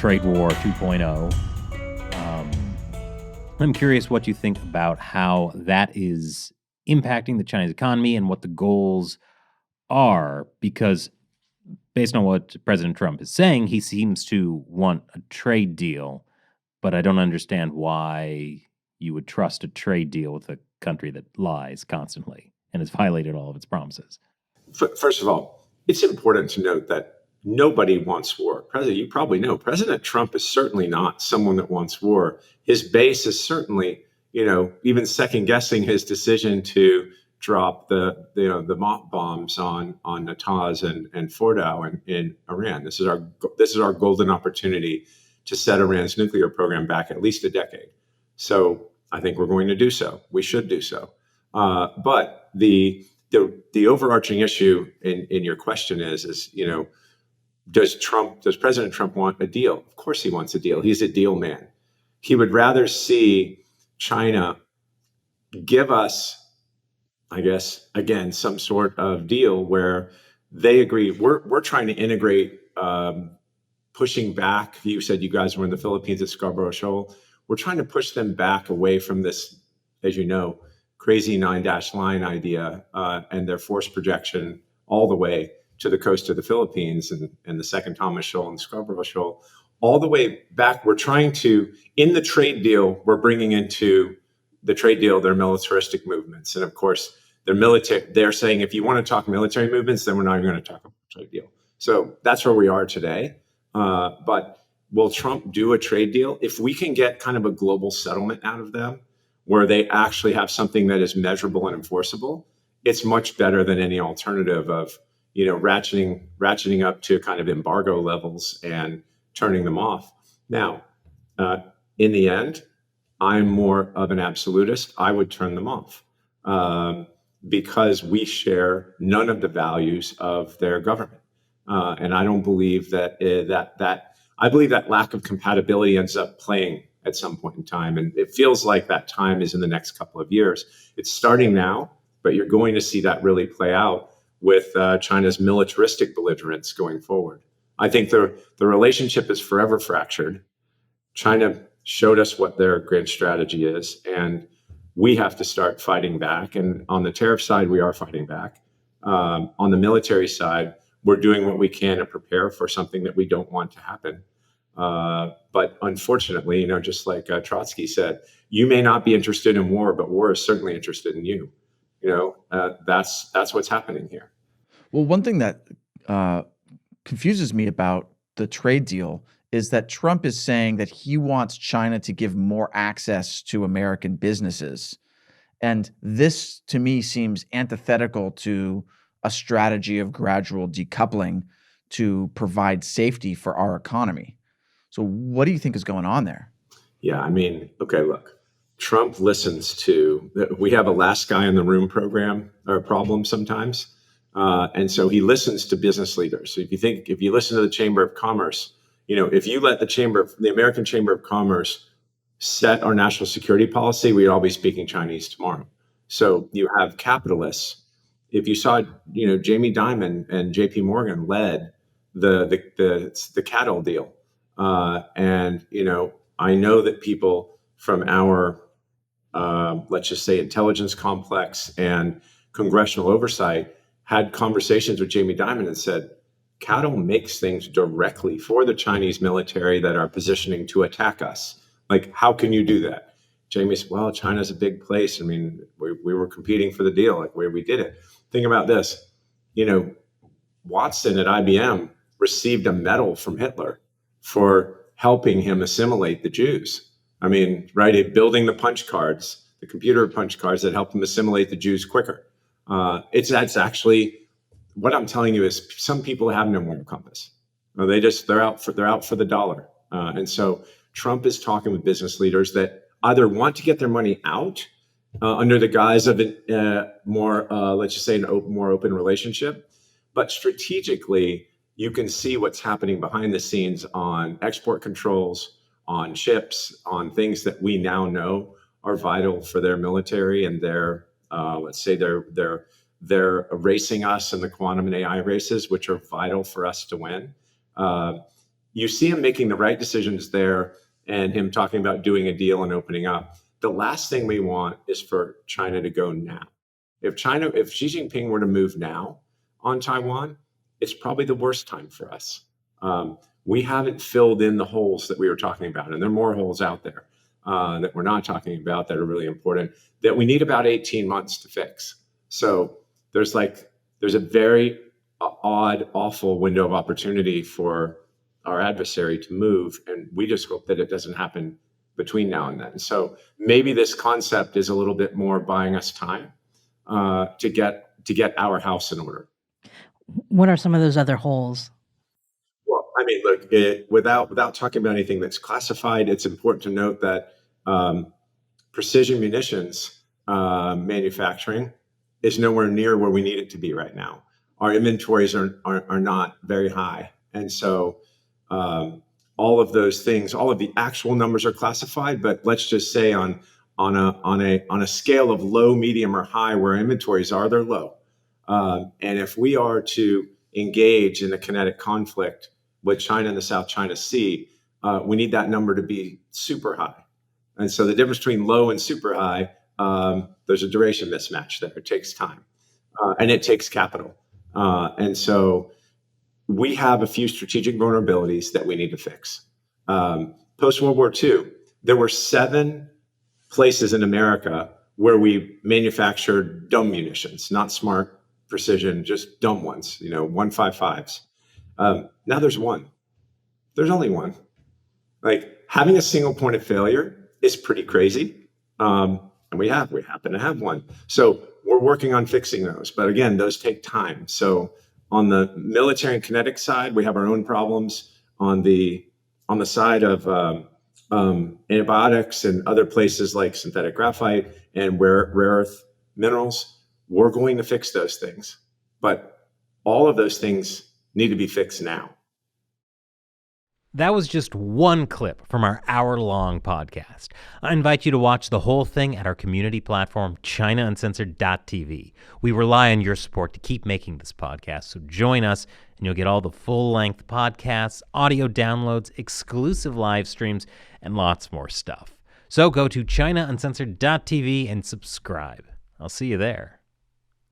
trade war 2.0. I'm curious what you think about how that is impacting the Chinese economy and what the goals are, because based on what President Trump is saying, he seems to want a trade deal, but I don't understand why you would trust a trade deal with a country that lies constantly and has violated all of its promises. First of all, it's important to note that nobody wants war. You probably know President Trump is certainly not someone that wants war. His base is certainly, even second guessing his decision to drop the mock bombs on Natanz and Fordow in Iran. This is our golden opportunity to set Iran's nuclear program back at least a decade. So I think we're going to do so. We should do so. But the overarching issue in your question is does President Trump want a deal? Of course he wants a deal. He's a deal man. He would rather see China give us, I guess, again, some sort of deal where they agree. We're trying to integrate, pushing back. You said you guys were in the Philippines at Scarborough Shoal. We're trying to push them back away from this, as you know, crazy 9-line idea and their force projection all the way to the coast of the Philippines and the Second Thomas Shoal and Scarborough Shoal, all the way back. We're trying to, in the trade deal, we're bringing into the trade deal their militaristic movements. And of course, they're saying, if you want to talk military movements, then we're not even going to talk about the trade deal. So that's where we are today. But will Trump do a trade deal? If we can get kind of a global settlement out of them, where they actually have something that is measurable and enforceable, it's much better than any alternative of ratcheting up to kind of embargo levels and turning them off. Now, in the end, I'm more of an absolutist. I would turn them off because we share none of the values of their government, and I don't believe that I believe that lack of compatibility ends up playing at some point in time, and it feels like that time is in the next couple of years. It's starting now, but you're going to see that really play out with China's militaristic belligerence going forward. I think the relationship is forever fractured. China showed us what their grand strategy is, and we have to start fighting back. And on the tariff side, we are fighting back. On the military side, we're doing what we can to prepare for something that we don't want to happen. But unfortunately, just like Trotsky said, you may not be interested in war, but war is certainly interested in you. That's what's happening here. Well, one thing that confuses me about the trade deal is that Trump is saying that he wants China to give more access to American businesses. And this, to me, seems antithetical to a strategy of gradual decoupling to provide safety for our economy. So what do you think is going on there? Yeah, okay, look. Trump listens to, we have a last guy in the room problem sometimes. And so he listens to business leaders. So if you listen to the Chamber of Commerce, if you let the American Chamber of Commerce set our national security policy, we'd all be speaking Chinese tomorrow. So you have capitalists. If you saw, Jamie Dimon and JP Morgan led the cattle deal. And I know that people from our, let's just say, intelligence complex and congressional oversight had conversations with Jamie Dimon and said, cattle makes things directly for the Chinese military that are positioning to attack us. Like, how can you do that? Jamie said, well, China's a big place. We were competing for the deal, like where we did it. Think about this. Watson at IBM received a medal from Hitler for helping him assimilate the Jews. Building the punch cards, the computer punch cards that helped him assimilate the Jews quicker. That's actually what I'm telling you is some people have no moral compass. They're out for the dollar. And so Trump is talking with business leaders that either want to get their money out under the guise of more, let's just say, more open relationship, but strategically, you can see what's happening behind the scenes on export controls, on chips, on things that we now know are vital for their military and their, let's say, they're racing us in the quantum and AI races, which are vital for us to win. you see him making the right decisions there and him talking about doing a deal and opening up. The last thing we want is for China to go now. If Xi Jinping were to move now on Taiwan, it's probably the worst time for us. We haven't filled in the holes that we were talking about, and there are more holes out there that we're not talking about that are really important that we need about 18 months to fix. So there's a very odd, awful window of opportunity for our adversary to move, and we just hope that it doesn't happen between now and then. So maybe this concept is a little bit more buying us time to get our house in order. What are some of those other holes? Well, I mean, look, without talking about anything that's classified, it's important to note that precision munitions manufacturing is nowhere near where we need it to be right now. Our inventories are not very high, and so all of those things, all of the actual numbers are classified. But let's just say on a scale of low, medium, or high, where inventories are, they're low. And if we are to engage in a kinetic conflict with China in the South China Sea, we need that number to be super high. And so the difference between low and super high, there's a duration mismatch there. It takes time and it takes capital. And so we have a few strategic vulnerabilities that we need to fix. Post-World War II, there were 7 places in America where we manufactured dumb munitions, not smart precision, just dumb ones, 155s. Now there's one. There's only one. Like, having a single point of failure is pretty crazy. And we happen to have one. So we're working on fixing those. But again, those take time. So on the military and kinetic side, we have our own problems. On the side of antibiotics and other places like synthetic graphite and rare earth minerals, we're going to fix those things. But all of those things need to be fixed now. That was just one clip from our hour-long podcast. I invite you to watch the whole thing at our community platform, ChinaUncensored.tv. We rely on your support to keep making this podcast, so join us and you'll get all the full-length podcasts, audio downloads, exclusive live streams, and lots more stuff. So go to ChinaUncensored.tv and subscribe. I'll see you there.